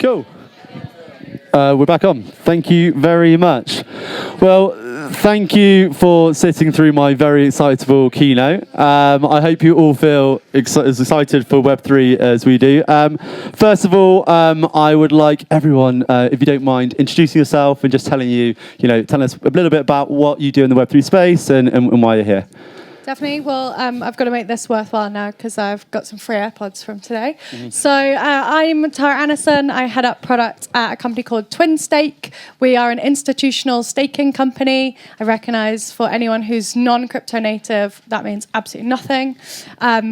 Cool. We're back on. Thank you very much. Well, thank you for sitting through my very excitable keynote. I hope you all feel as excited for Web3 as we do. First of all, I would like everyone, if you don't mind, introducing yourself and just telling us a little bit about what you do in the Web3 space and why you're here. Definitely. Well, I've got to make this worthwhile now because I've got some free AirPods from today. So I'm Tara Annison. I head up product at a company called Twinstake. We are an institutional staking company. I recognize for anyone who's non-crypto native, that means absolutely nothing.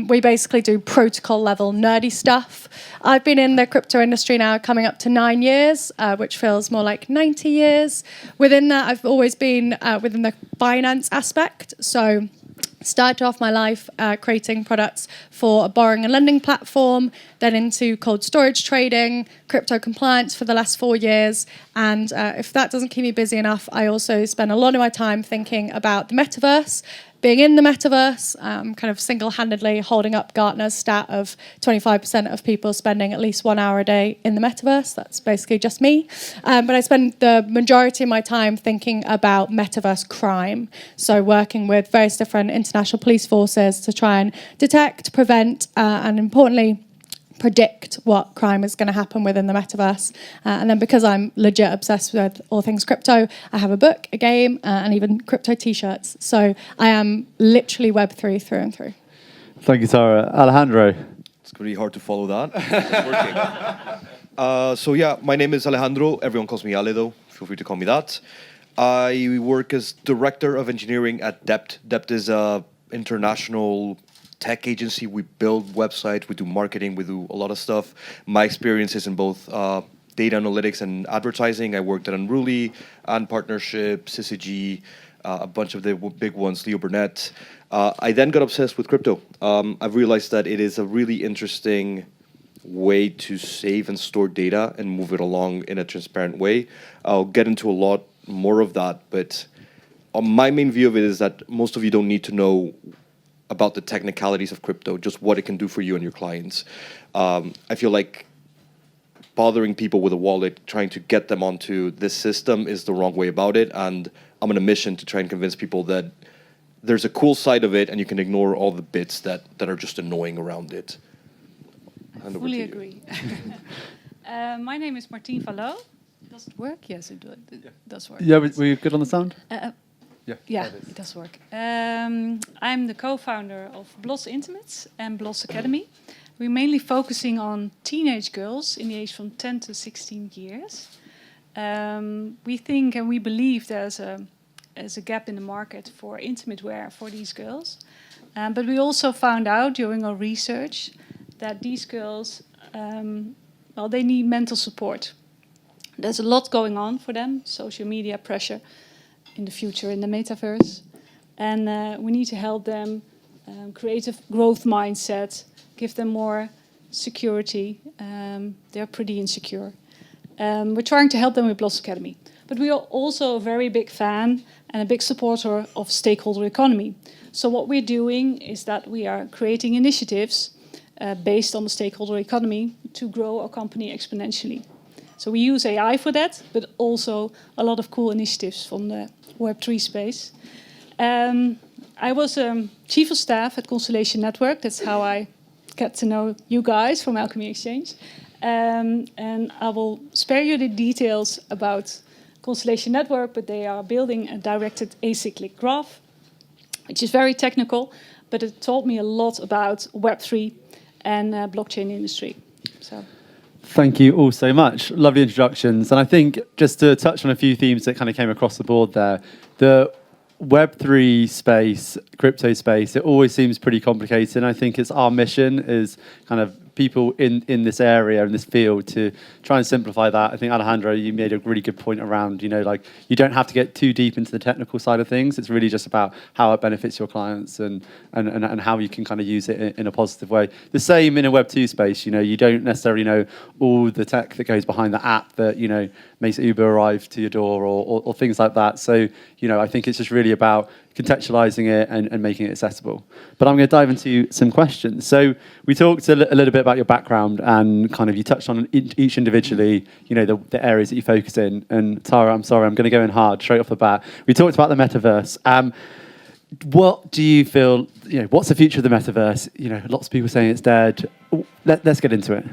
We basically do protocol level nerdy stuff. I've been in the crypto industry now coming up to 9 years, which feels more like 90 years. Within that, I've always been within the finance aspect. So started off my life creating products for a borrowing and lending platform, then into cold storage trading, crypto compliance for the last 4 years. And if that doesn't keep me busy enough, I also spend a lot of my time thinking about the metaverse, being in the metaverse, kind of single-handedly holding up Gartner's stat of 25% of people spending at least 1 hour a day in the metaverse. That's basically just me. But I spend the majority of my time thinking about metaverse crime. So working with various different international police forces to try and detect, prevent, and importantly, predict what crime is going to happen within the metaverse. And then because I'm legit obsessed with all things crypto, I have a book, a game, and even crypto t-shirts. So I am literally Web3 through and through. Thank you, Tara. Alejandro. It's really hard to follow that. It's working. So yeah, my name is Alejandro. Everyone calls me Ale though. Feel free to call me that. I work as Director of Engineering at DEPT. DEPT is an international tech agency. We build websites, we do marketing, we do a lot of stuff. My experience is in both data analytics and advertising. I worked at Unruly, and Partnership, CCG, a bunch of the big ones, Leo Burnett. I then got obsessed with crypto. I've realized that it is a really interesting way to save and store data and move it along in a transparent way. I'll get into a lot more of that, but my main view of it is that most of you don't need to know about the technicalities of crypto, just what it can do for you and your clients. I feel like bothering people with a wallet, trying to get them onto this system is the wrong way about it. And I'm on a mission to try and convince people that there's a cool side of it and you can ignore all the bits that are just annoying around it. I fully agree. My name is Martien. Does it work? Yes, it does work. Yeah, we're good on the sound? Yeah, it does work. I'm the co-founder of Blos Intimates and Blos Academy. We're mainly focusing on teenage girls in the age from 10 to 16 years. We think and we believe there's a gap in the market for intimate wear for these girls. But we also found out during our research that these girls, they need mental support. There's a lot going on for them, social media pressure, in the future in the metaverse, and we need to help them create a growth mindset, give them more security. They're pretty insecure. We're trying to help them with Blos Academy, but we are also a very big fan and a big supporter of stakeholder economy. So what we're doing is that we are creating initiatives based on the stakeholder economy to grow our company exponentially. So we use AI for that, but also a lot of cool initiatives from the Web3 space. I was chief of staff at Constellation Network. That's how I get to know you guys from Alchemy Exchange. And I will spare you the details about Constellation Network, but they are building a directed acyclic graph, which is very technical, but it taught me a lot about Web3 and blockchain industry. So. Thank you all so much. Lovely introductions. And I think just to touch on a few themes that kind of came across the board there, the Web3 space, crypto space, it always seems pretty complicated. And I think it's our mission is kind of people in this area, in this field, to try and simplify that. I think, Alejandro, you made a really good point around, like you don't have to get too deep into the technical side of things. It's really just about how it benefits your clients and how you can kind of use it in a positive way. The same in a Web2 space, you don't necessarily know all the tech that goes behind the app that, makes Uber arrive to your door or things like that. So, I think it's just really about contextualizing it and making it accessible. But I'm going to dive into some questions. So we talked a little bit about your background and kind of you touched on each individually, the areas that you focus in. And Tara, I'm sorry, I'm going to go in hard straight off the bat. We talked about the metaverse. What do you feel, what's the future of the metaverse? Lots of people saying it's dead. Let's get into it.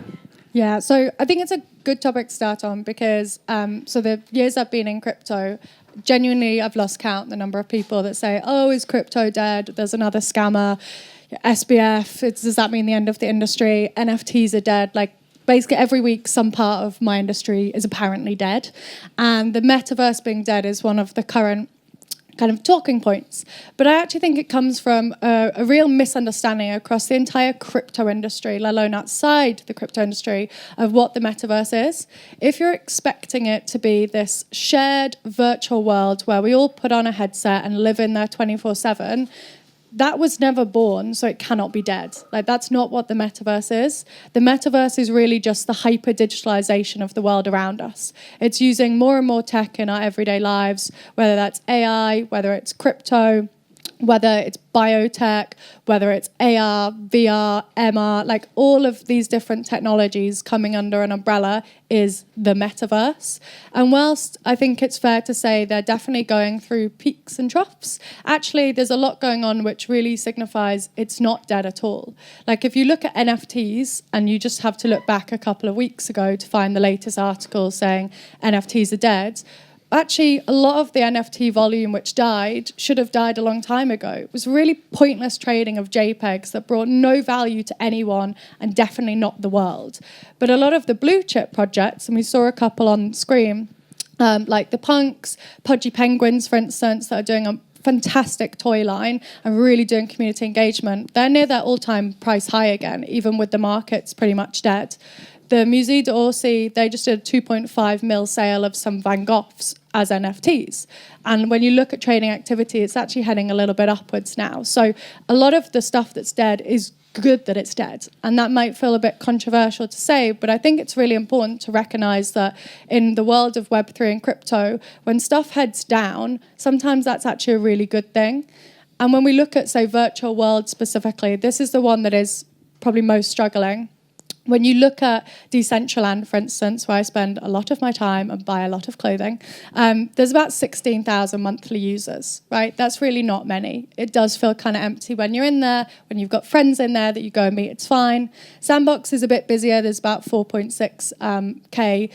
Yeah, so I think it's a good topic to start on because so the years I've been in crypto, genuinely I've lost count the number of people that say, oh, is crypto dead? There's another scammer. SBF, does that mean the end of the industry? NFTs are dead. Like basically every week some part of my industry is apparently dead. And the metaverse being dead is one of the current kind of talking points. But I actually think it comes from a real misunderstanding across the entire crypto industry, let alone outside the crypto industry, of what the metaverse is. If you're expecting it to be this shared virtual world where we all put on a headset and live in there 24/7, that was never born, so it cannot be dead. Like, that's not what the metaverse is. The metaverse is really just the hyper-digitalization of the world around us. It's using more and more tech in our everyday lives, whether that's AI, whether it's crypto, whether it's biotech, whether it's AR, VR, MR, like all of these different technologies coming under an umbrella is the metaverse. And whilst I think it's fair to say they're definitely going through peaks and troughs, actually there's a lot going on which really signifies it's not dead at all. Like if you look at NFTs, and you just have to look back a couple of weeks ago to find the latest article saying NFTs are dead, actually, a lot of the NFT volume which died should have died a long time ago. It was really pointless trading of JPEGs that brought no value to anyone and definitely not the world. But a lot of the blue chip projects, and we saw a couple on screen, like the Punks, Pudgy Penguins, for instance, that are doing a fantastic toy line and really doing community engagement, they're near their all-time price high again, even with the markets pretty much dead. The Musée d'Orsay, they just did a 2.5 mil sale of some Van Goghs as NFTs. And when you look at trading activity, it's actually heading a little bit upwards now. So a lot of the stuff that's dead is good that it's dead. And that might feel a bit controversial to say, but I think it's really important to recognize that in the world of Web3 and crypto, when stuff heads down, sometimes that's actually a really good thing. And when we look at, say, virtual world specifically, this is the one that is probably most struggling. When you look at Decentraland, for instance, where I spend a lot of my time and buy a lot of clothing, there's about 16,000 monthly users, right? That's really not many. It does feel kind of empty when you're in there, when you've got friends in there that you go and meet, it's fine. Sandbox is a bit busier. There's about 4.6K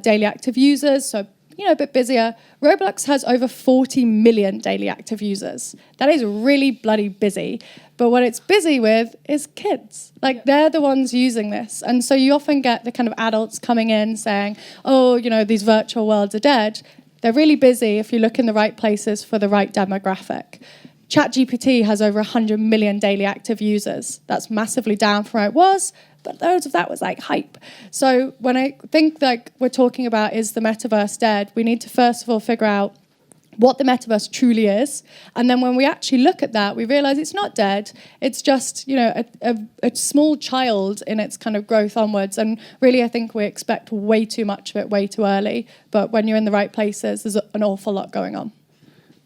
daily active users, so a bit busier. Roblox has over 40 million daily active users. That is really bloody busy. But what it's busy with is kids. Like, they're the ones using this. And so you often get the kind of adults coming in saying, oh, these virtual worlds are dead. They're really busy if you look in the right places for the right demographic. ChatGPT has over 100 million daily active users. That's massively down from where it was, but loads of that was like hype. So when I think like we're talking about is the metaverse dead, we need to first of all figure out what the metaverse truly is. And then when we actually look at that, we realize it's not dead. It's just, a small child in its kind of growth onwards. And really, I think we expect way too much of it way too early. But when you're in the right places, there's an awful lot going on.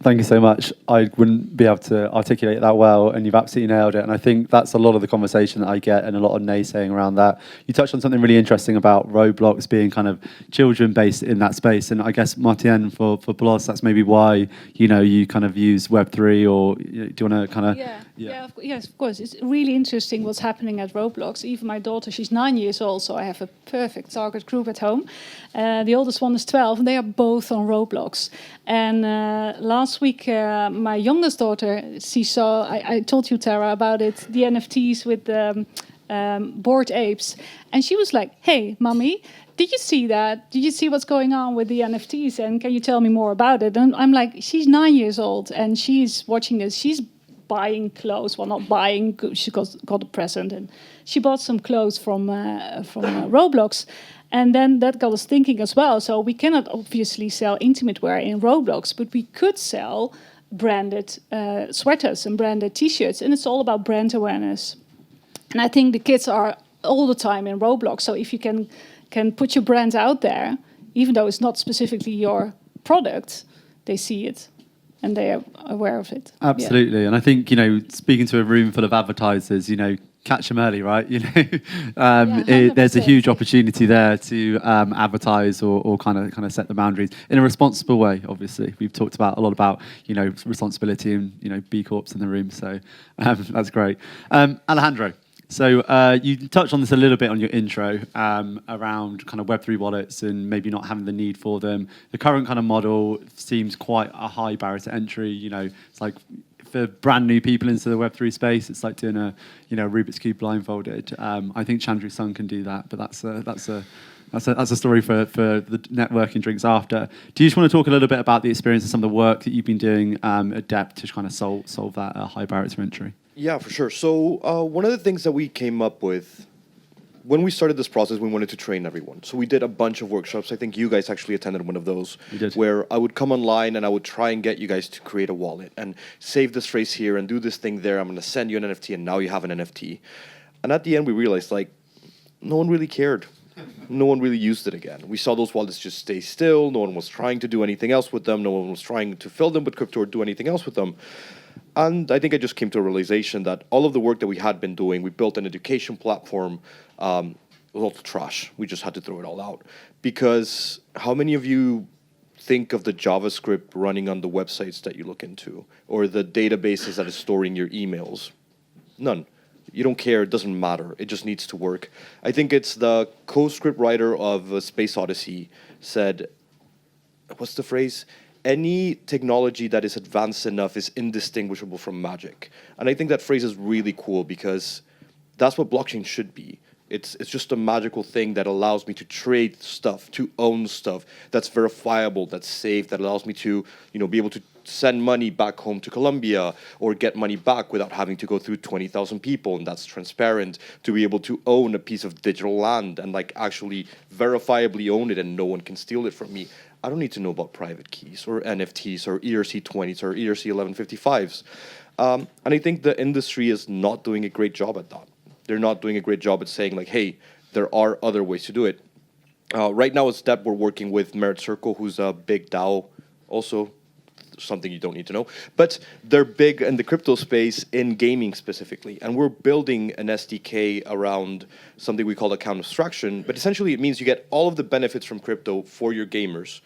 Thank you so much. I wouldn't be able to articulate that well, and you've absolutely nailed it. And I think that's a lot of the conversation that I get and a lot of naysaying around that. You touched on something really interesting about Roblox being kind of children-based in that space. And I guess, Martien, for Blos, that's maybe why, you kind of use Web3, or do you want to kind of... Yes, of course. It's really interesting what's happening at Roblox. Even my daughter, she's 9 years old, so I have a perfect target group at home. The oldest one is 12, and they are both on Roblox. And last week, my youngest daughter, she saw, I told you, Tara, about it, the NFTs with the Bored Apes. And she was like, hey, Mummy, did you see that? Did you see what's going on with the NFTs? And can you tell me more about it? And I'm like, she's 9 years old, and she's watching this. She's buying clothes. Well, not buying. She got a present, and she bought some clothes from Roblox. And then that got us thinking as well. So we cannot obviously sell intimate wear in Roblox, but we could sell branded sweaters and branded T-shirts. And it's all about brand awareness. And I think the kids are all the time in Roblox. So if you can put your brand out there, even though it's not specifically your product, they see it. and they are aware of it. Absolutely. And I think, speaking to a room full of advertisers, catch them early, right? There's a huge opportunity there to advertise or kind of set the boundaries in a responsible way. Obviously, we've talked about a lot about responsibility and B Corps in the room, so that's great. Alejandro, so you touched on this a little bit on your intro around kind of Web3 wallets and maybe not having the need for them. The current kind of model seems quite a high barrier to entry. It's like for brand new people into the Web3 space, it's like doing a Rubik's Cube blindfolded. I think Chandru Sung can do that, but that's a story for the networking drinks after. Do you just want to talk a little bit about the experience and some of the work that you've been doing at DEPT to kind of solve that high barrier to entry? Yeah, for sure. So one of the things that we came up with when we started this process, we wanted to train everyone. So we did a bunch of workshops. I think you guys actually attended one of those. We did. Where I would come online and I would try and get you guys to create a wallet and save this phrase here and do this thing there. I'm going to send you an NFT and now you have an NFT. And at the end, we realized no one really cared. No one really used it again. We saw those wallets just stay still. No one was trying to do anything else with them. No one was trying to fill them with crypto or do anything else with them. And I think I just came to a realization that all of the work that we had been doing, we built an education platform, was all trash. We just had to throw it all out. Because how many of you think of the JavaScript running on the websites that you look into or the databases that is storing your emails? None. You don't care. It doesn't matter. It just needs to work. I think it's the co-script writer of Space Odyssey said, what's the phrase? Any technology that is advanced enough is indistinguishable from magic. And I think that phrase is really cool because that's what blockchain should be. It's just a magical thing that allows me to trade stuff, to own stuff that's verifiable, that's safe, that allows me to, be able to send money back home to Colombia or get money back without having to go through 20,000 people, and that's transparent, to be able to own a piece of digital land and actually verifiably own it and no one can steal it from me. I don't need to know about private keys or NFTs or ERC20s or ERC1155s. And I think the industry is not doing a great job at that. They're not doing a great job at saying hey, there are other ways to do it. Right now at DEPT, we're working with Merit Circle, who's a big DAO, also something you don't need to know. But they're big in the crypto space in gaming specifically. And we're building an SDK around something we call account abstraction. But essentially it means you get all of the benefits from crypto for your gamers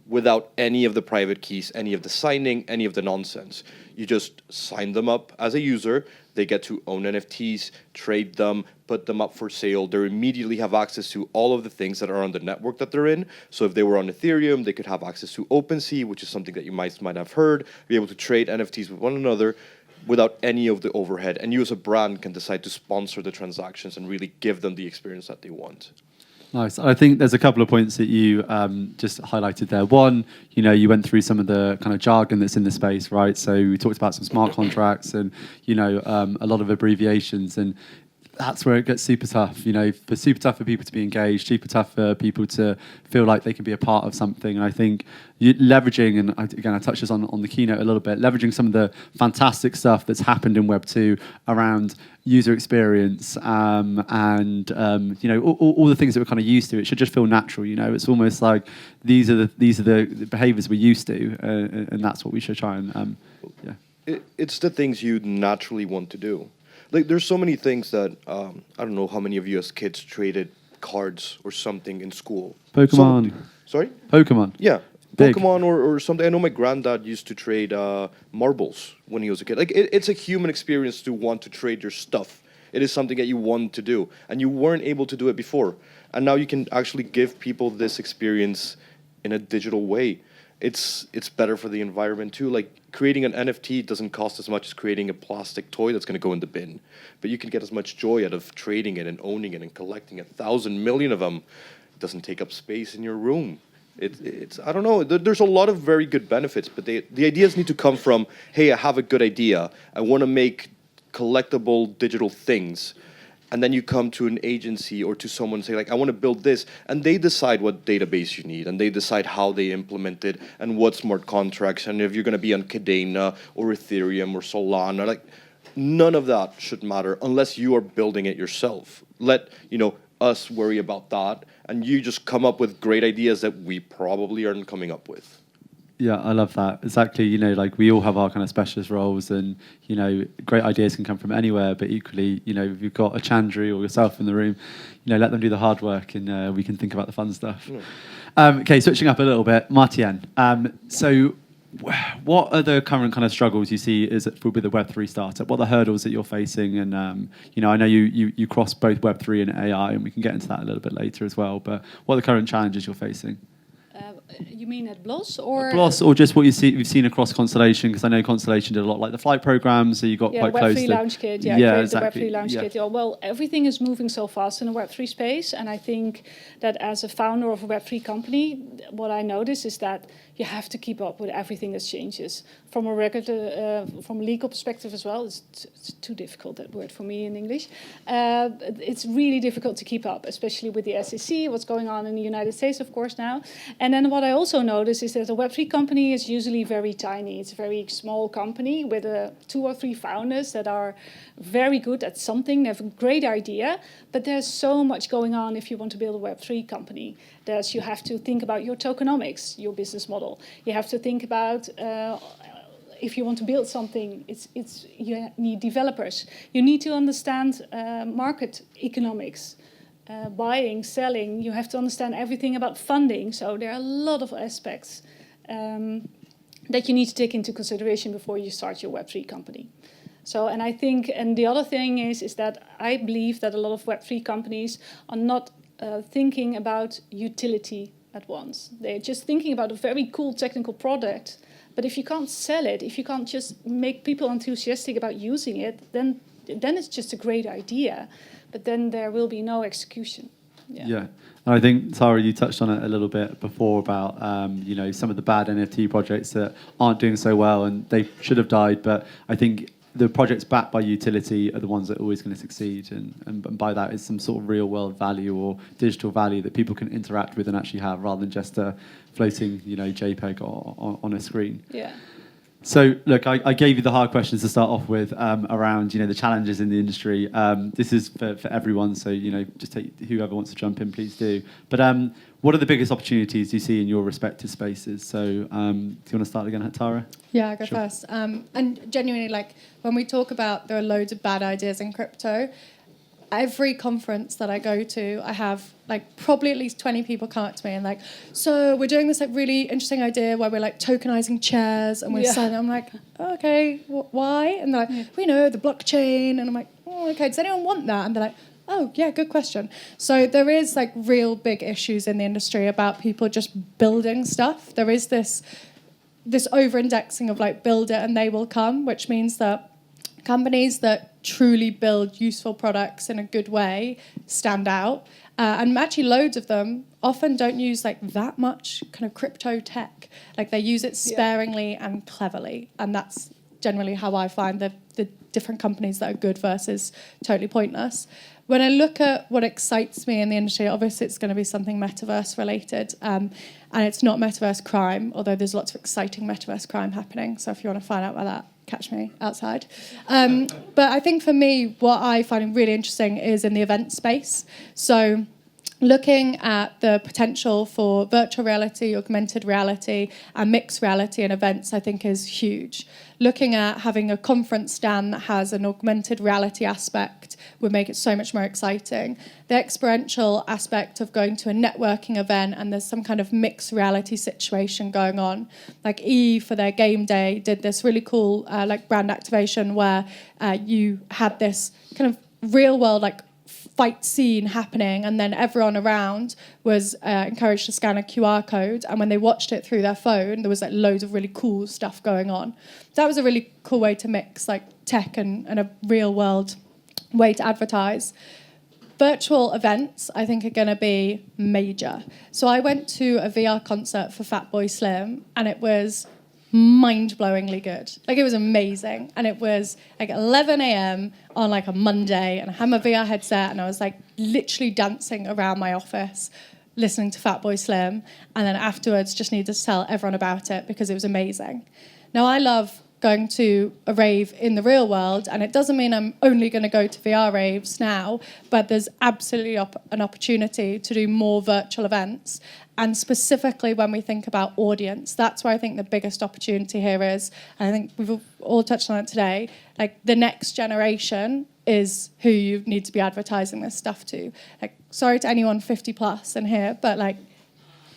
without any of the private keys, any of the signing, any of the nonsense. You just sign them up as a user. They get to own NFTs, trade them, put them up for sale. They immediately have access to all of the things that are on the network that they're in. So if they were on Ethereum, they could have access to OpenSea, which is something that you might have heard, be able to trade NFTs with one another without any of the overhead. And you as a brand can decide to sponsor the transactions and really give them the experience that they want. Nice. I think there's a couple of points that you just highlighted there. One, you went through some of the kind of jargon that's in the space, right? So we talked about some smart contracts and, a lot of abbreviations, and that's where it gets super tough. Super tough for people to be engaged, super tough for people to feel like they can be a part of something. And I think leveraging, and again, I touched this on the keynote a little bit, leveraging some of the fantastic stuff that's happened in Web 2 around user experience and all the things that we're kind of used to. It should just feel natural. It's almost like these are the behaviors we're used to, and that's what we should try and It's the things you naturally want to do. There's so many things that I don't know how many of you as kids traded cards or something in school. Pokemon. Sorry? Pokemon. Yeah. Big. Pokemon or something. I know my granddad used to trade marbles when he was a kid. It's a human experience to want to trade your stuff. It is something that you want to do, and you weren't able to do it before. And now you can actually give people this experience in a digital way. It's better for the environment too. Creating an NFT doesn't cost as much as creating a plastic toy that's going to go in the bin. But you can get as much joy out of trading it and owning it and collecting 1,000 million of them. It doesn't take up space in your room. It's I don't know. There's a lot of very good benefits, but the ideas need to come from, hey, I have a good idea. I want to make collectible digital things. And then you come to an agency or to someone and say, I want to build this. And they decide what database you need. And they decide how they implement it and what smart contracts. And if you're going to be on Cadena or Ethereum or Solana. None of that should matter unless you are building it yourself. Let us worry about that. And you just come up with great ideas that we probably aren't coming up with. Yeah, I love that. Exactly. You know, like we all have our kind of specialist roles, and you know, great ideas can come from anywhere. But equally, you know, if you've got a Chandru or yourself in the room, you know, let them do the hard work, and we can think about the fun stuff. Okay, switching up a little bit, Martien. So, what are the current kind of struggles you see with the Web3 startup? What are the hurdles that you're facing? And you know, I know you cross both Web3 and AI, and we can get into that a little bit later as well. But what are the current challenges you're facing? You mean at Blos or? Blos, or just what you've seen across Constellation? Because I know Constellation did a lot like the flight programs, so you got quite close to... Web3 Launch Kit, exactly. The Web3 Launch Kit. Yeah, well, everything is moving so fast in the Web3 space, and I think that as a founder of a Web3 company, what I notice is that you have to keep up with everything that changes. From a from a legal perspective as well, it's too difficult, that word for me in English. It's really difficult to keep up, especially with the SEC, what's going on in the United States, of course, now. And then what I also notice is that a Web3 company is usually very tiny. It's a very small company with 2 or 3 founders that are very good at something. They have a great idea, but there's so much going on if you want to build a Web3 company. You have to think about your tokenomics, your business model. You have to think about if you want to build something, you need developers. You need to understand market economics. Buying, selling, you have to understand everything about funding. So there are a lot of aspects that you need to take into consideration before you start your Web3 company. So, and I think, and the other thing is that I believe that a lot of Web3 companies are not thinking about utility at once. They're just thinking about a very cool technical product. But if you can't sell it, if you can't just make people enthusiastic about using it, then it's just a great idea. But then there will be no execution. Yeah. And I think, Tara, you touched on it a little bit before about, you know, some of the bad NFT projects that aren't doing so well, and they should have died. But I think the projects backed by utility are the ones that are always going to succeed. And by that is some sort of real world value or digital value that people can interact with and actually have, rather than just a floating, you know, JPEG on a screen. Yeah. So, look, I gave you the hard questions to start off with around, you know, the challenges in the industry. This is for everyone, so, you know, just take whoever wants to jump in, please do. But what are the biggest opportunities you see in your respective spaces? So, do you want to start again, Tara? Yeah, I'll go first. And genuinely, like, when we talk about there are loads of bad ideas in crypto, every conference that I go to, I have like probably at least 20 people come up to me and like, so we're doing this like really interesting idea where we're like tokenizing chairs and we're selling. I'm like, oh, okay, why? And they're like, we know the blockchain. And I'm like, oh, okay, does anyone want that? And they're like, oh, yeah, good question. So there is like real big issues in the industry about people just building stuff. There is this over-indexing of like build it and they will come, which means that companies that truly build useful products in a good way stand out. And actually loads of them often don't use like that much kind of crypto tech. Like they use it sparingly and cleverly. And that's generally how I find the different companies that are good versus totally pointless. When I look at what excites me in the industry, obviously it's going to be something metaverse related. And it's not metaverse crime, although there's lots of exciting metaverse crime happening. So if you want to find out about that, catch me outside. But I think for me, what I find really interesting is in the event space. So looking at the potential for virtual reality, augmented reality, and mixed reality in events, I think is huge. Looking at having a conference stand that has an augmented reality aspect would make it so much more exciting. The experiential aspect of going to a networking event and there's some kind of mixed reality situation going on. Like E for their game day did this really cool like brand activation where you had this kind of real world like fight scene happening, and then everyone around was encouraged to scan a QR code, and when they watched it through their phone, there was like loads of really cool stuff going on. That was a really cool way to mix like tech and a real world way to advertise. Virtual events, I think, are going to be major. So I went to a VR concert for Fatboy Slim, and it was mind-blowingly good. Like, it was amazing. And it was like 11 a.m. on like a Monday, and I had my VR headset, and I was like literally dancing around my office listening to Fatboy Slim, and then afterwards just needed to tell everyone about it because it was amazing. Now, I love going to a rave in the real world, and it doesn't mean I'm only going to go to VR raves now, but there's absolutely an opportunity to do more virtual events. And specifically when we think about audience, that's where I think the biggest opportunity here is, and I think we've all touched on it today, like the next generation is who you need to be advertising this stuff to. Like, sorry to anyone 50 plus in here, but like,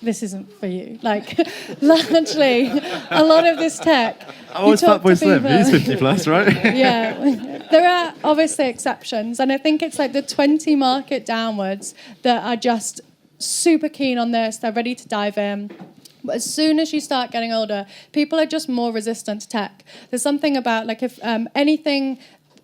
this isn't for you. Like, largely, a lot of this tech. I was Fatboy Slim. He's 50 plus, right? Yeah. There are obviously exceptions. And I think it's like the 20 market downwards that are just super keen on this. They're ready to dive in. But as soon as you start getting older, people are just more resistant to tech. There's something about, like, if anything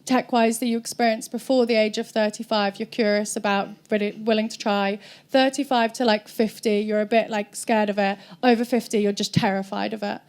tech-wise that you experienced before the age of 35, you're curious about, really willing to try. 35 to like 50, you're a bit like scared of it. Over 50, you're just terrified of it.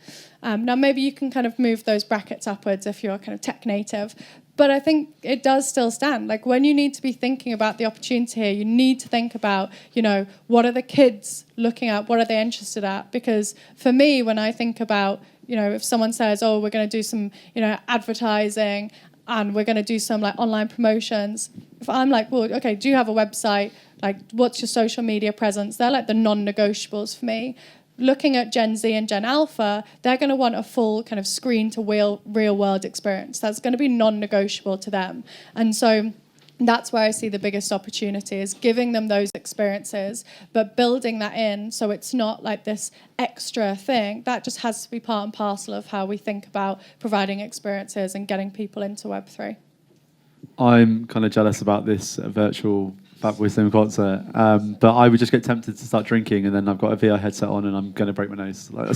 Now maybe you can kind of move those brackets upwards if you're kind of tech native. But I think it does still stand. Like when you need to be thinking about the opportunity here, you need to think about, you know, what are the kids looking at? What are they interested at? Because for me, when I think about, you know, if someone says, oh, we're going to do some, you know, advertising and we're going to do some like online promotions. If I'm like, well, okay, do you have a website? Like, what's your social media presence? They're like the non-negotiables for me. Looking at Gen Z and Gen Alpha, they're going to want a full kind of screen to real world experience. That's going to be non-negotiable to them. And so that's where I see the biggest opportunity is giving them those experiences, but building that in so it's not like this extra thing. That just has to be part and parcel of how we think about providing experiences and getting people into Web3. I'm kind of jealous about this virtual Fatboy Slim concert, but I would just get tempted to start drinking, and then I've got a VR headset on, and I'm going to break my nose. Like,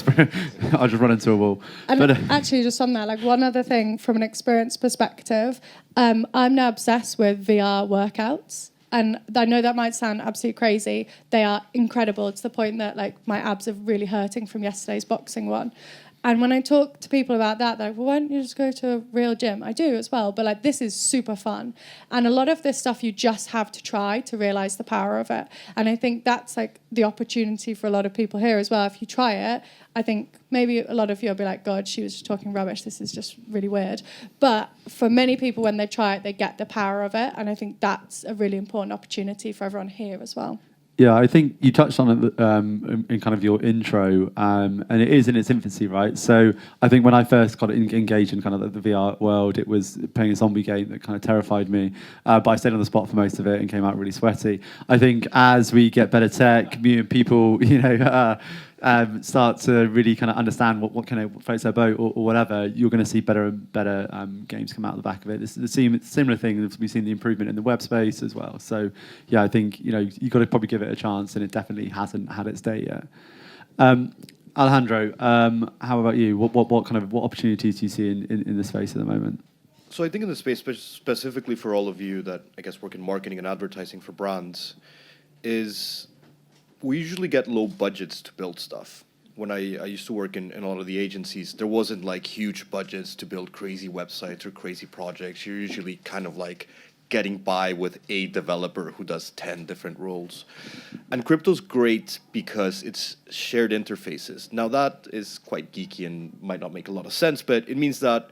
I'll just run into a wall. And but, actually, just on that, like one other thing from an experience perspective, I'm now obsessed with VR workouts. And I know that might sound absolutely crazy. They are incredible to the point that like my abs are really hurting from yesterday's boxing one. And when I talk to people about that, they're like, well, why don't you just go to a real gym? I do as well, but like this is super fun. And a lot of this stuff you just have to try to realize the power of it. And I think that's like the opportunity for a lot of people here as well. If you try it, I think maybe a lot of you will be like, God, she was just talking rubbish. This is just really weird. But for many people, when they try it, they get the power of it. And I think that's a really important opportunity for everyone here as well. Yeah, I think you touched on it in kind of your intro, and it is in its infancy, right? So I think when I first got engaged in kind of the VR world, it was playing a zombie game that kind of terrified me, but I stayed on the spot for most of it and came out really sweaty. I think as we get better tech, people, you know, start to really kind of understand what kind of floats their boat or whatever, you're going to see better and better games come out of the back of it. This is the similar thing. We've seen the improvement in the web space as well. So yeah, I think you've got to probably give it a chance, and it definitely hasn't had its day yet. Alejandro, how about you? What opportunities do you see in the space at the moment? So I think in the space, specifically for all of you that I guess work in marketing and advertising for brands, is we usually get low budgets to build stuff. When I used to work in a lot of the agencies, there wasn't like huge budgets to build crazy websites or crazy projects. You're usually kind of like getting by with a developer who does 10 different roles. And crypto's great because it's shared interfaces. Now that is quite geeky and might not make a lot of sense, but it means that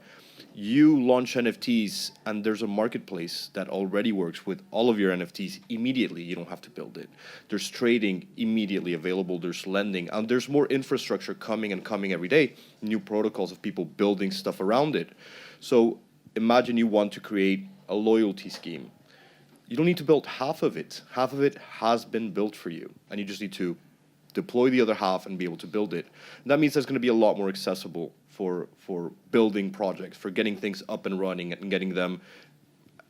you launch NFTs and there's a marketplace that already works with all of your NFTs immediately. You don't have to build it. There's trading immediately available. There's lending. And there's more infrastructure coming every day. New protocols of people building stuff around it. So imagine you want to create a loyalty scheme. You don't need to build half of it. Half of it has been built for you. And you just need to deploy the other half and be able to build it. And that means that's going to be a lot more accessible for building projects, for getting things up and running and getting them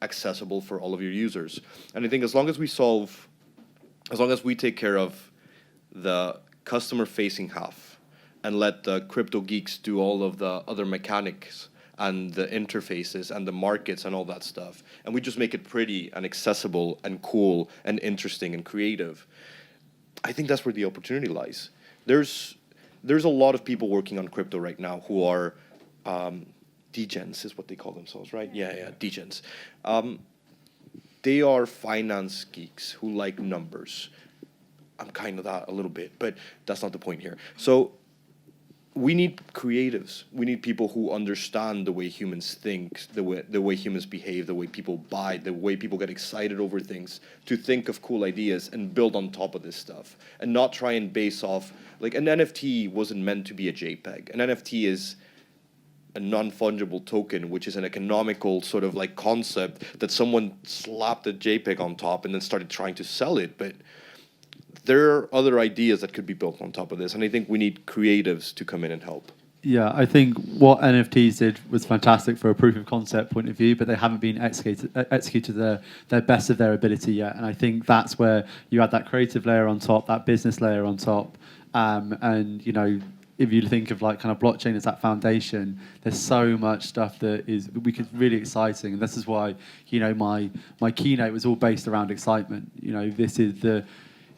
accessible for all of your users. And I think as long as we take care of the customer-facing half and let the crypto geeks do all of the other mechanics and the interfaces and the markets and all that stuff, and we just make it pretty and accessible and cool and interesting and creative, I think that's where the opportunity lies. There's a lot of people working on crypto right now who are degens, is what they call themselves, right? Yeah, degens. They are finance geeks who like numbers. I'm kind of that a little bit, but that's not the point here. So we need creatives. We need people who understand the way humans think, the way humans behave, the way people buy, the way people get excited over things, to think of cool ideas and build on top of this stuff, and not try and base off, like, an NFT wasn't meant to be a JPEG. An NFT is a non-fungible token, which is an economical sort of like concept that someone slapped a JPEG on top and then started trying to sell it. But there are other ideas that could be built on top of this, and I think we need creatives to come in and help. Yeah, I think what NFTs did was fantastic for a proof of concept point of view, but they haven't been executed to their best of their ability yet. And I think that's where you add that creative layer on top, that business layer on top, and you know, if you think of like kind of blockchain as that foundation, there's so much stuff that is really exciting, and this is why, you know, my keynote was all based around excitement. You know, this is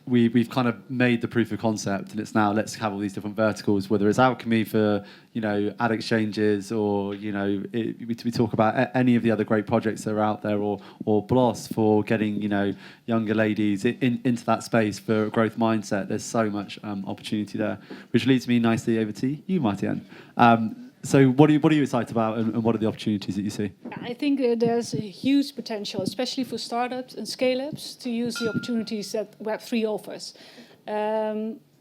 we've kind of made the proof of concept, and it's now let's have all these different verticals, whether it's alchemy for, you know, ad exchanges, or, you know, we talk about any of the other great projects that are out there, or Blos for getting, you know, younger ladies into that space for a growth mindset. There's so much opportunity there, which leads me nicely over to you, Martien. So what are you excited about, and what are the opportunities that you see? I think there's a huge potential, especially for startups and scale-ups, to use the opportunities that Web3 offers.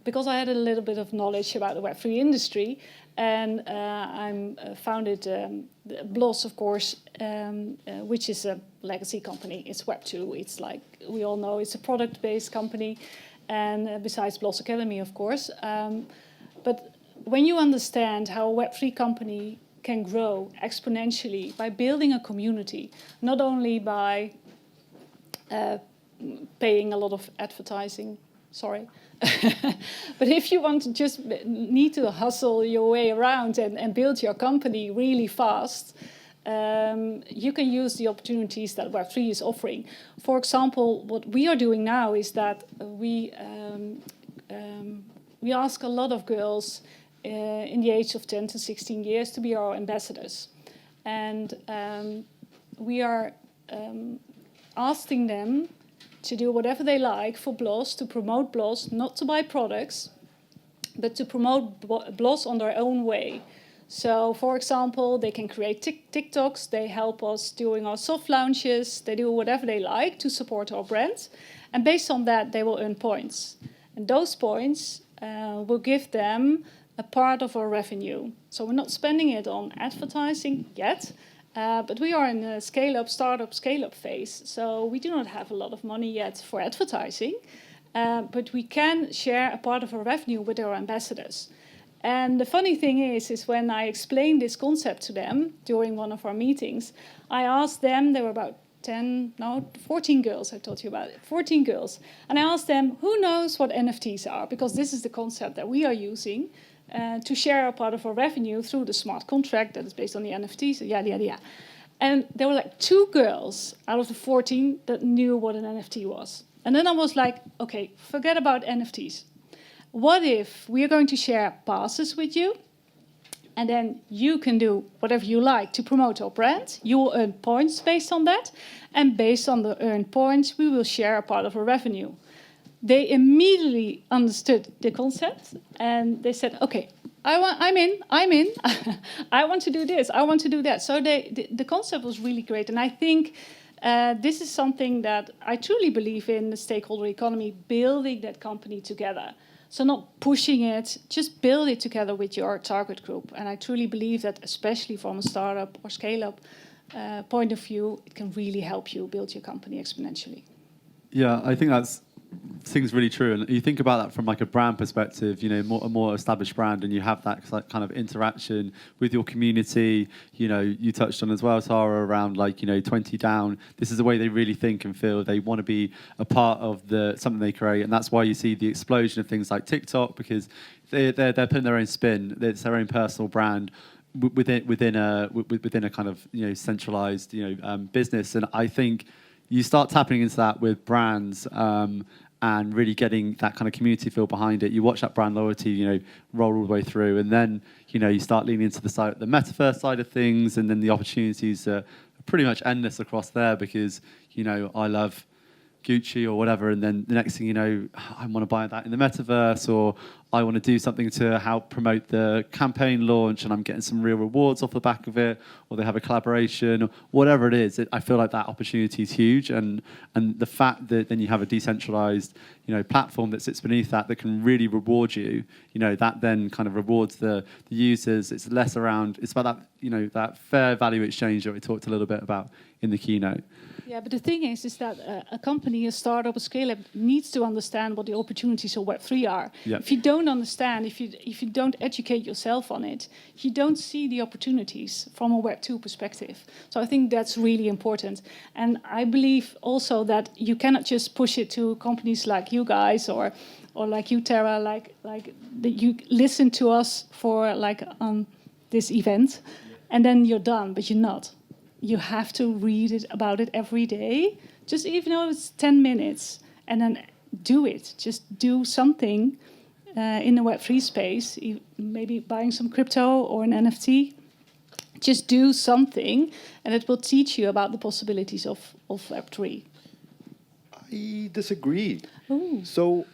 Because I had a little bit of knowledge about the Web3 industry, and I'm founded Blos, of course, which is a legacy company. It's Web2. It's like we all know, it's a product-based company, and besides Blos Academy, of course. But when you understand how a Web3 company can grow exponentially by building a community, not only by paying a lot of advertising, but if you want to just need to hustle your way around and build your company really fast, you can use the opportunities that Web3 is offering. For example, what we are doing now is that we ask a lot of girls in the age of 10 to 16 years to be our ambassadors. And we are asking them to do whatever they like for Blos, to promote Blos, not to buy products, but to promote Blos on their own way. So, for example, they can create TikToks, they help us doing our soft launches, they do whatever they like to support our brand. And based on that, they will earn points. And those points will give them a part of our revenue. So we're not spending it on advertising yet, but we are in a startup scale-up phase. So we do not have a lot of money yet for advertising, but we can share a part of our revenue with our ambassadors. And the funny thing is when I explained this concept to them during one of our meetings, I asked them, there were about 14 girls I told you about it, 14 girls. And I asked them, who knows what NFTs are? Because this is the concept that we are using to share a part of our revenue through the smart contract that is based on the NFTs, yada. And there were like 2 girls out of the 14 that knew what an NFT was. And then I was like, okay, forget about NFTs. What if we are going to share passes with you, and then you can do whatever you like to promote our brand? You will earn points based on that, and based on the earned points, we will share a part of our revenue. They immediately understood the concept, and they said, okay, I'm in. I want to do this, I want to do that. So the concept was really great, and I think this is something that I truly believe in, the stakeholder economy, building that company together. So not pushing it, just build it together with your target group. And I truly believe that, especially from a startup or scale-up point of view, it can really help you build your company exponentially. Yeah, I think that's things really true. And you think about that from like a brand perspective, you know, a more established brand, and you have that kind of interaction with your community. You know, you touched on as well, Tara, around like, you know, 20 down. This is the way they really think and feel. They want to be a part of something they create, and that's why you see the explosion of things like TikTok, because they're putting their own spin. It's their own personal brand within a kind of, you know, centralized, you know, business. And I think you start tapping into that with brands, and really getting that kind of community feel behind it. You watch that brand loyalty, you know, roll all the way through, and then, you know, you start leaning into the metaverse side of things, and then the opportunities are pretty much endless across there, because, you know, I love Gucci or whatever, and then the next thing you know, I want to buy that in the metaverse, or I want to do something to help promote the campaign launch, and I'm getting some real rewards off the back of it, or they have a collaboration, or whatever it is. I feel like that opportunity is huge, and the fact that then you have a decentralized, platform that sits beneath that can really reward you, that then kind of rewards the users. It's less around. It's about that, that fair value exchange that we talked a little bit about in the keynote. Yeah, but the thing is that a company, a startup, a scale-up needs to understand what the opportunities of Web3 are. Yep. If you don't understand, if you don't educate yourself on it, you don't see the opportunities from a Web2 perspective. So I think that's really important. And I believe also that you cannot just push it to companies like you guys or like you, Tara, like that you listen to us for on this event, and then you're done, but you're not. You have to read about it every day, just even though it's 10 minutes, and then do it. Just do something in the Web3 space, maybe buying some crypto or an NFT. Just do something, and it will teach you about the possibilities of Web3. I disagree. Ooh. So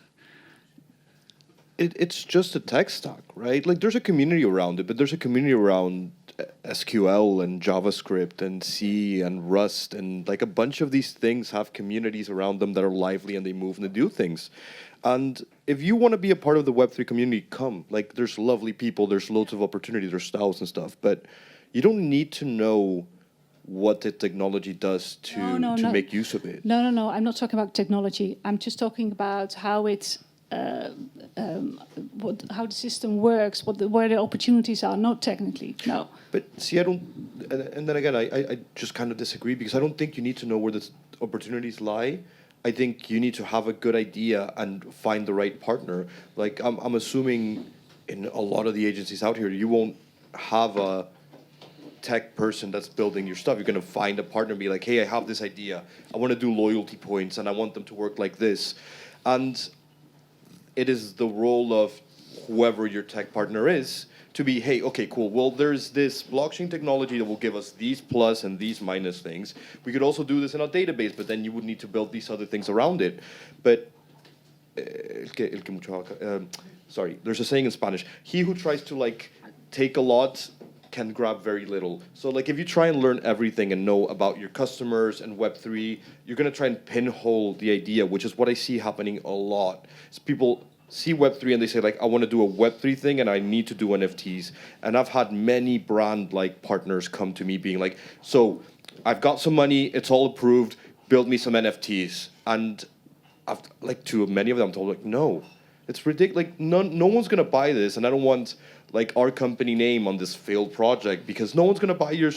it's just a tech stack, right? Like there's a community around it, but there's a community around SQL and JavaScript and C and Rust, and like a bunch of these things have communities around them that are lively and they move and they do things. And if you want to be a part of the Web3 community, come. Like there's lovely people, there's loads of opportunities, there's styles and stuff, but you don't need to know what the technology does to make use of it. No. I'm not talking about technology. I'm just talking about how it's how the system works, where the opportunities are, not technically, no. But see, I don't, and then again, I just kind of disagree, because I don't think you need to know where the opportunities lie. I think you need to have a good idea and find the right partner. Like, I'm assuming in a lot of the agencies out here, you won't have a tech person that's building your stuff. You're going to find a partner and be like, hey, I have this idea. I want to do loyalty points, and I want them to work like this. And it is the role of whoever your tech partner is to be, hey, okay, cool. Well, there's this blockchain technology that will give us these plus and these minus things. We could also do this in our database, but then you would need to build these other things around it. But, sorry, there's a saying in Spanish, he who tries to take a lot can grab very little. So if you try and learn everything and know about your customers and Web3, you're going to try and pinhole the idea, which is what I see happening a lot. Is people see Web3 and they say, I want to do a Web3 thing and I need to do NFTs. And I've had many brand partners come to me being like, so I've got some money, it's all approved, build me some NFTs. And I've to many of them, I'm told no, it's ridiculous. No one's going to buy this, and I don't want our company name on this failed project, because no one's going to buy your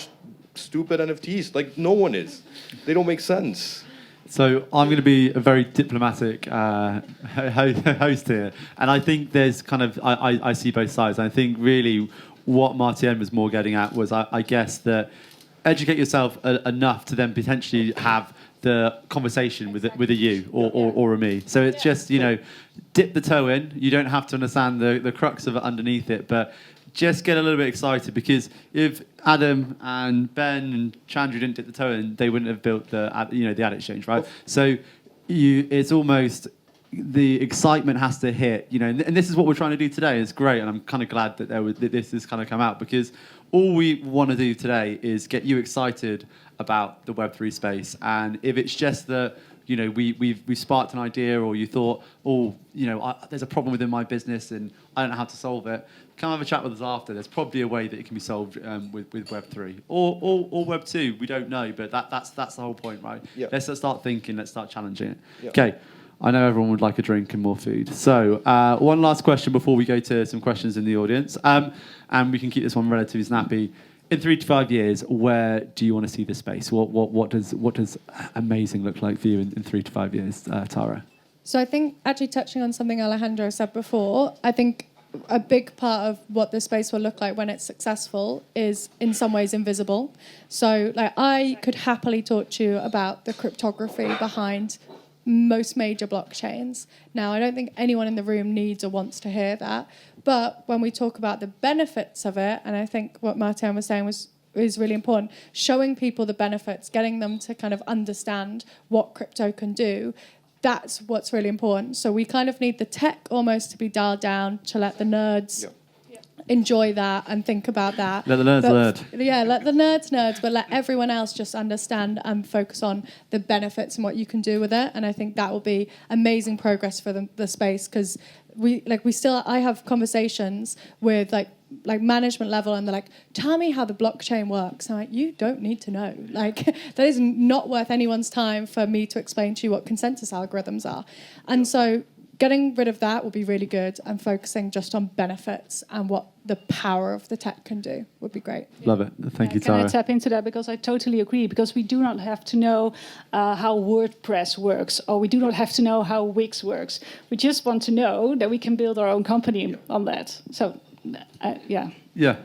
stupid NFTs. No one is. They don't make sense. So I'm going to be a very diplomatic host here. And I think there's I see both sides. And I think really what Martien was more getting at was, I guess, that educate yourself enough to then potentially have the conversation with a you or a me. So it's just, dip the toe in. You don't have to understand the crux of it underneath it, but just get a little bit excited, because if Adam and Ben and Chandru didn't dip the toe in, they wouldn't have built the ad exchange, right? So it's almost the excitement has to hit, and this is what we're trying to do today. It's great, and I'm kind of glad that this has kind of come out, because all we want to do today is get you excited about the Web3 space. And if it's just that we've sparked an idea, or you thought, there's a problem within my business and I don't know how to solve it, come have a chat with us after. There's probably a way that it can be solved with Web3 or Web2. We don't know, but that's the whole point, right? Yep. Let's start thinking. Let's start challenging it. Yep. Okay. I know everyone would like a drink and more food. So one last question before we go to some questions in the audience. And we can keep this one relatively snappy. In 3 to 5 years, where do you want to see the space? What does amazing look like for you in 3 to 5 years, Tara? So I think, actually touching on something Alejandro said before, I think a big part of what the space will look like when it's successful is in some ways invisible. So I could happily talk to you about the cryptography behind most major blockchains. Now, I don't think anyone in the room needs or wants to hear that. But when we talk about the benefits of it, and I think what Martien was saying was is really important. Showing people the benefits, getting them to kind of understand what crypto can do, that's what's really important. So we kind of need the tech almost to be dialed down to let the nerds enjoy that and think about that. Let the nerds nerd. Yeah, let the nerds, but let everyone else just understand and focus on the benefits and what you can do with it. And I think that will be amazing progress for the space, because I have conversations with like management level, and they're like, tell me how the blockchain works. I'm like, you don't need to know. Like, that is not worth anyone's time for me to explain to you what consensus algorithms are. And so getting rid of that would be really good, and focusing just on benefits and what the power of the tech can do would be great. Love it. Thank you, Tara. Can I tap into that? Because I totally agree, because we do not have to know how WordPress works, or we do not have to know how Wix works. We just want to know that we can build our own company on that. So, yeah. Yeah.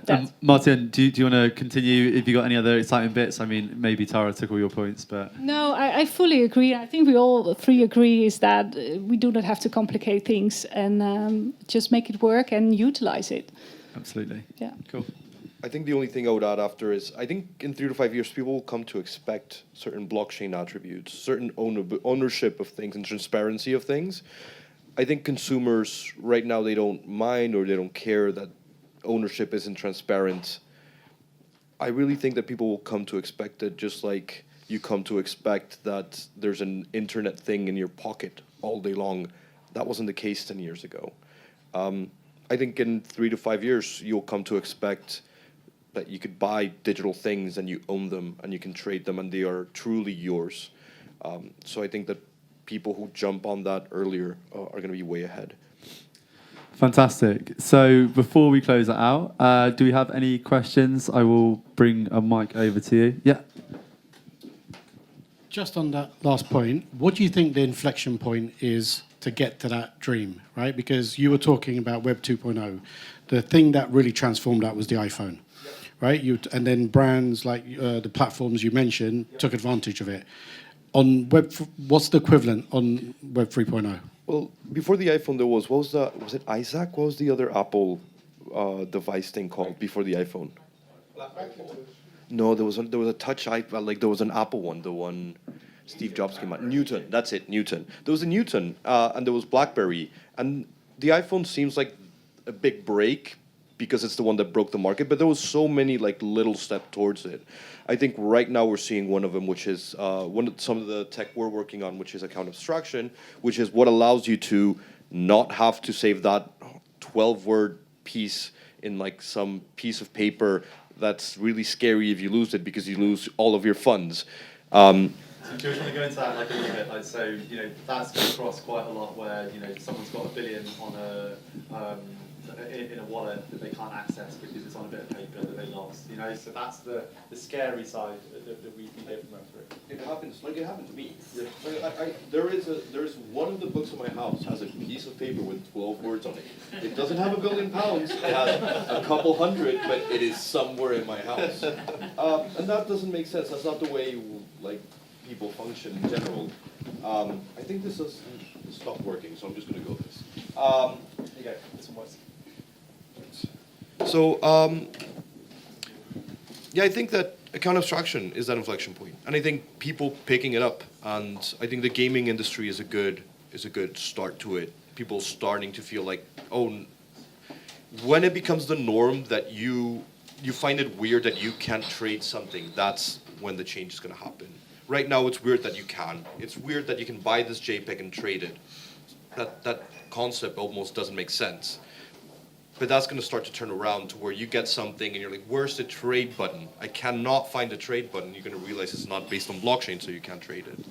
Martien, do you want to continue? If you got any other exciting bits? I mean, maybe Tara took all your points, but... No, I fully agree. I think we all three agree is that we do not have to complicate things, and just make it work and utilize it. Absolutely. Yeah. Cool. I think the only thing I would add after is, I think in 3 to 5 years, people will come to expect certain blockchain attributes, certain ownership of things and transparency of things. I think consumers right now, they don't mind or they don't care that ownership isn't transparent. I really think that people will come to expect it, just like you come to expect that there's an internet thing in your pocket all day long. That wasn't the case 10 years ago. I think in 3 to 5 years, you'll come to expect that you could buy digital things and you own them and you can trade them and they are truly yours. So I think that people who jump on that earlier are going to be way ahead. Fantastic. So before we close it out, do we have any questions? I will bring a mic over to you. Yeah. Just on that last point, what do you think the inflection point is to get to that dream, right? Because you were talking about Web 2.0. The thing that really transformed that was the iPhone, right? And then brands like the platforms you mentioned took advantage of it. On what's the equivalent on Web 3.0? Well, before the iPhone, there was it Isaac? What was the other Apple device thing called before the iPhone? No, there was a touch iPad, like there was an Apple one, the one Steve Jobs came out. Newton, that's it, Newton. There was a Newton, and there was BlackBerry. And the iPhone seems like a big break because it's the one that broke the market, but there was so many like little steps towards it. I think right now we're seeing one of them, which is some of the tech we're working on, which is account abstraction, which is what allows you to not have to save that 12-word piece in like some piece of paper that's really scary if you lose it because you lose all of your funds. So do you want to go into that like a little bit? Like, so, you know, that's come across quite a lot where, you know, someone's got $1 billion on in a wallet that they can't access because it's on a bit of paper that they lost, you know, so that's the scary side that we hear from Web3. It happens to me. Yeah. There is one of the books in my house has a piece of paper with 12 words on it. It doesn't have £1 billion. It has a couple hundred, but it is somewhere in my house. And that doesn't make sense. That's not the way like people function in general. I think this has stopped working, so I'm just going to go this. There you go. This one works. So, I think that account abstraction is that inflection point, and I think people picking it up, and I think the gaming industry is a good start to it. People starting to feel like, oh, when it becomes the norm that you find it weird that you can't trade something, that's when the change is going to happen. Right now, it's weird that you can. It's weird that you can buy this JPEG and trade it. That concept almost doesn't make sense. But that's going to start to turn around to where you get something and you're like, where's the trade button? I cannot find the trade button. You're going to realize it's not based on blockchain, so you can't trade it.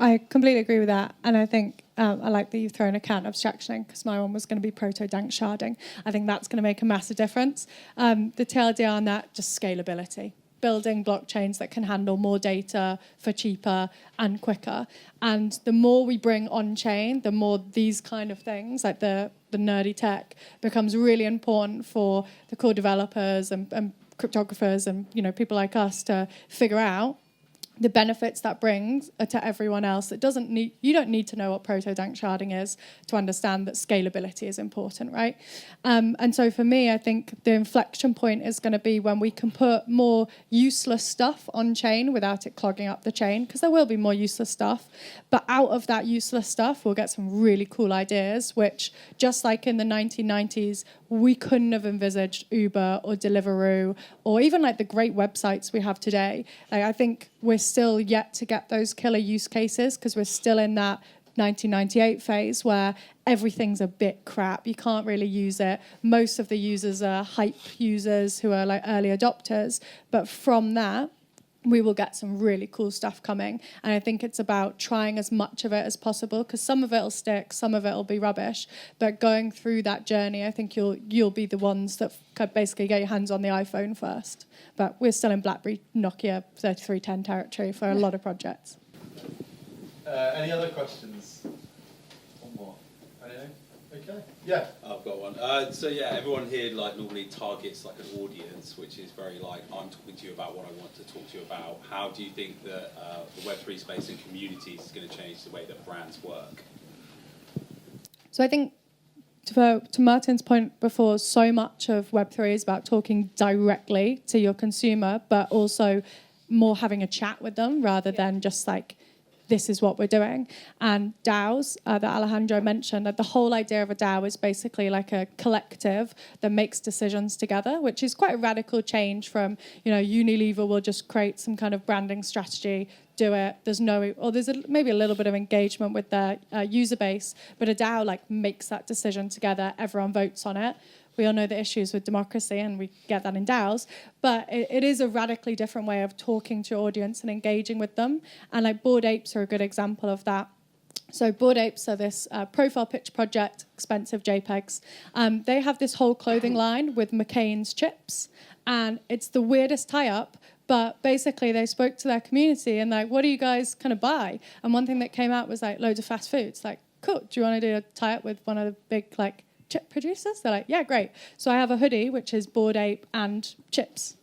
I completely agree with that. And I think I like that you've thrown account abstraction in, because my one was going to be proto-dank sharding. I think that's going to make a massive difference. The TLDR on that, just scalability. Building blockchains that can handle more data for cheaper and quicker. And the more we bring on-chain, the more these kind of things, like the nerdy tech, becomes really important for the core developers and cryptographers and, you know, people like us to figure out. the benefits that brings to everyone else. You don't need to know what proto-dank sharding is to understand that scalability is important, right? And so for me, I think the inflection point is going to be when we can put more useless stuff on chain without it clogging up the chain, because there will be more useless stuff. But out of that useless stuff, we'll get some really cool ideas, which, just like in the 1990s, we couldn't have envisaged Uber or Deliveroo or even like the great websites we have today. Like, I think we're still yet to get those killer use cases because we're still in that 1998 phase where everything's a bit crap. You can't really use it. Most of the users are hype users who are like early adopters. But from that, we will get some really cool stuff coming. And I think it's about trying as much of it as possible, because some of it will stick, some of it will be rubbish. But going through that journey, I think you'll be the ones that basically get your hands on the iPhone first. But we're still in BlackBerry, Nokia 3310 territory for a lot of projects. Any other questions? One more. Anything? Okay. Yeah. I've got one. So yeah, everyone here like normally targets like an audience, which is very like, I'm talking to you about what I want to talk to you about. How do you think that the Web3 space and communities is going to change the way that brands work? So I think, to Martin's point before, so much of Web3 is about talking directly to your consumer, but also more having a chat with them rather than just like, this is what we're doing. And DAOs that Alejandro mentioned, that the whole idea of a DAO is basically like a collective that makes decisions together, which is quite a radical change from, Unilever will just create some kind of branding strategy, do it. There's maybe a little bit of engagement with their user base, but a DAO like makes that decision together. Everyone votes on it. We all know the issues with democracy, and we get that in DAOs. But it is a radically different way of talking to your audience and engaging with them. And like Bored Apes are a good example of that. So Bored Apes are this profile pitch project, expensive JPEGs. They have this whole clothing line with McCain's chips. And it's the weirdest tie-up. But basically, they spoke to their community and like, what do you guys kind of buy? And one thing that came out was like loads of fast foods. Like, cool, do you want to do a tie-up with one of the big like chip producers? They're like, yeah, great. So I have a hoodie, which is Bored Ape and chips.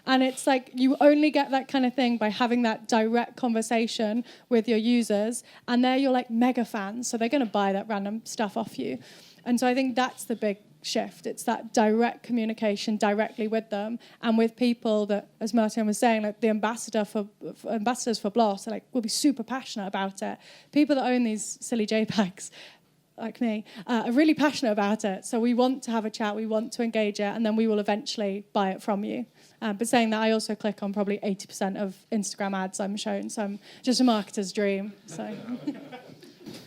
And it's like, you only get that kind of thing by having that direct conversation with your users. And they're your like mega fans. So they're going to buy that random stuff off you. And so I think that's the big shift. It's that direct communication directly with them and with people that, as Martien was saying, like the ambassadors for Blos are like, will be super passionate about it. People that own these silly JPEGs, like me, are really passionate about it. So we want to have a chat, we want to engage it, and then we will eventually buy it from you. But saying that, I also click on probably 80% of Instagram ads I'm shown, so I'm just a marketer's dream. So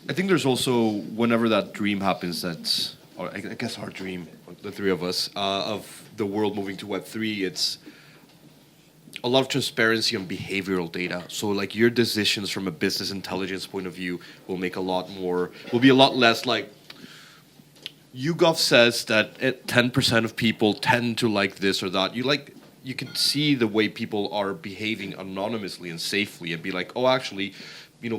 I think there's also, whenever that dream happens, that's, or I guess our dream, the three of us, of the world moving to Web3, it's a lot of transparency on behavioral data. So like your decisions from a business intelligence point of view will be a lot less like, YouGov says that 10% of people tend to like this or that. You can see the way people are behaving anonymously and safely and be like, oh, actually,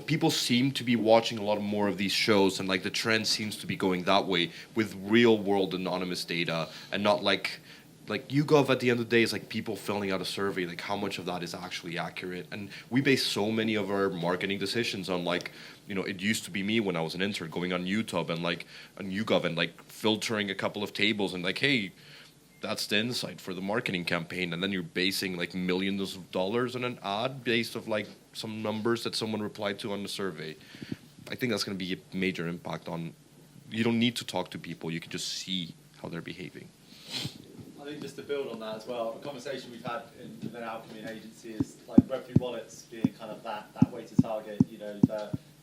people seem to be watching a lot more of these shows, and like the trend seems to be going that way with real world anonymous data, and not like YouGov at the end of the day is like people filling out a survey, like how much of that is actually accurate. And we base so many of our marketing decisions on like, it used to be me when I was an intern going on YouTube and like on YouGov and like filtering a couple of tables and like, hey, that's the insight for the marketing campaign. And then you're basing like millions of dollars on an ad based of like some numbers that someone replied to on the survey. I think that's going to be a major impact on, you don't need to talk to people, you can just see how they're behaving. I think just to build on that as well, the conversation we've had within our community agency is like Web3 wallets being kind of that way to target,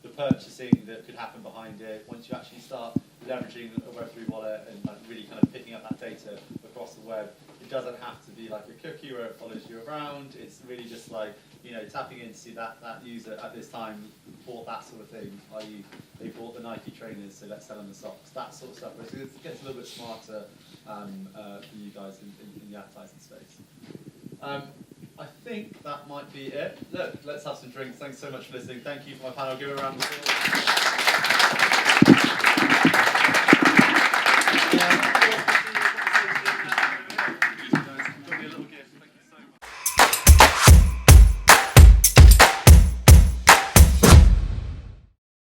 the purchasing that could happen behind it. Once you actually start leveraging a Web3 wallet and like really kind of picking up that data across the web, it doesn't have to be like a cookie where it follows you around. It's really just like, tapping in to see that user at this time bought that sort of thing, i.e. they bought the Nike trainers, so let's sell them the socks, that sort of stuff. But it gets a little bit smarter for you guys in the advertising space. I think that might be it. Look, let's have some drinks. Thanks so much for listening. Thank you for my panel. Give it a round of applause.